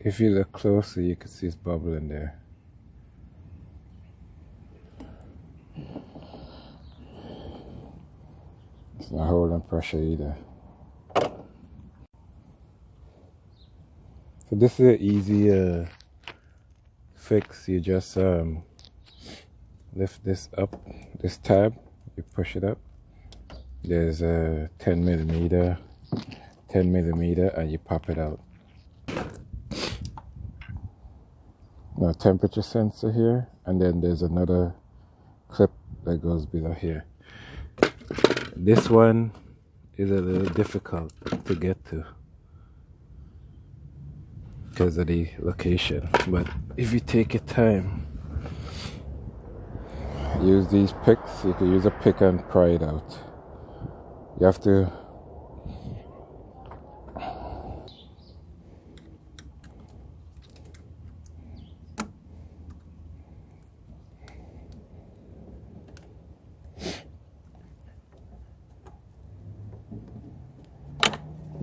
If you look closer, you can see it's bubbling there. It's not holding pressure either. So this is an easy fix. You just lift this up, this tab, you push it up. There's a 10 millimeter, and you pop it out. Now temperature sensor here, and then there's another clip that goes below here. This one is a little difficult to get to because of the location, but if you take your time, use these picks. You can use a pick and pry it out. You have to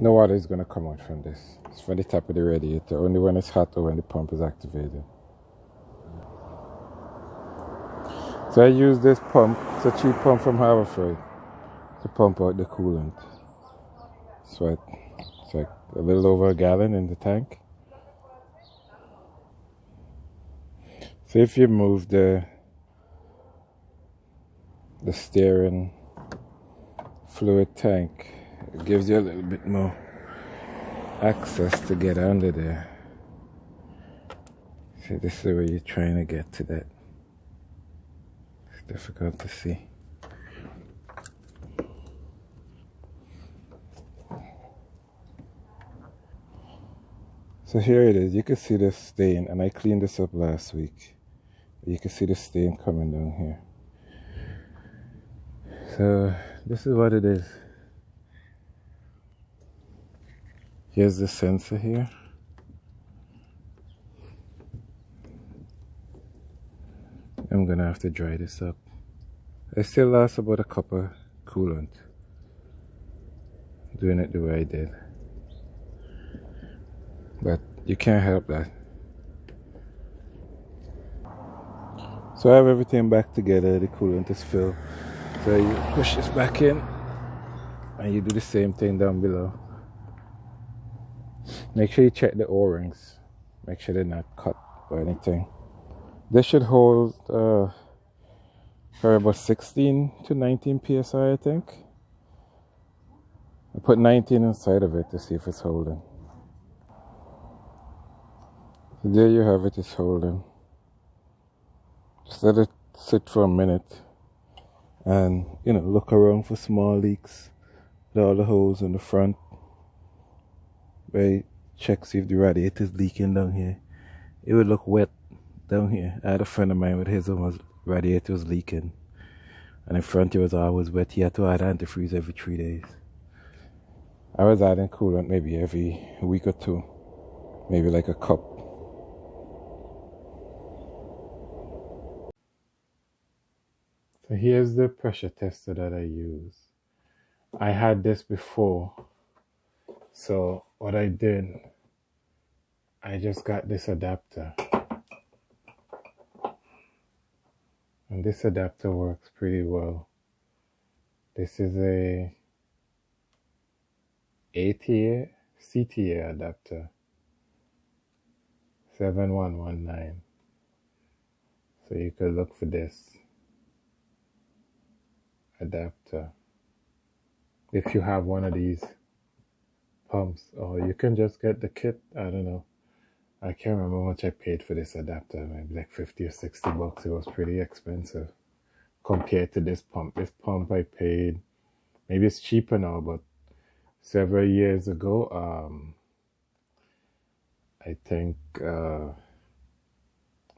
no water is going to come out from this. It's from the top of the radiator, only when it's hot or when the pump is activated. So I use this pump, it's a cheap pump from Haverford, to pump out the coolant. So it's like a little over a gallon in the tank. So if you move the steering fluid tank, it gives you a little bit more access to get under there. See, this is where you're trying to get to that. It's difficult to see. So here it is. You can see the stain, and I cleaned this up last week. You can see the stain coming down here. So this is what it is. Here's the sensor here. I'm gonna have to dry this up. It still lasts about a cup of coolant, doing it the way I did. But you can't help that. So I have everything back together. The coolant is filled. So you push this back in, and you do the same thing down below. Make sure you check the O-rings. Make sure they're not cut or anything. This should hold for about 16 to 19 psi, I think. I put 19 inside of it to see if it's holding. So there you have it, it's holding. Just let it sit for a minute and, you know, look around for small leaks with all the holes in the front. Right, check, see if the radiator is leaking down here. It would look wet down here. I had a friend of mine with his radiator was leaking, and in front it was always wet. He had to add antifreeze every 3 days. I was adding coolant maybe every week or two, maybe like a cup. So here's the pressure tester that I use. I had this before, so what I did, I just got this adapter, and this adapter works pretty well. This is a ATA CTA adapter 7119. So you could look for this adapter if you have one of these pumps, or you can just get the kit. I don't know, I can't remember how much I paid for this adapter, maybe like 50 or 60 bucks. It was pretty expensive compared to this pump. This pump I paid, maybe it's cheaper now, but several years ago, I think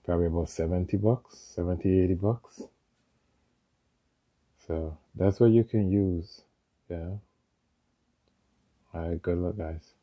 probably about 70 bucks, 70, 80 bucks. So that's what you can use, yeah. All right, good luck, guys.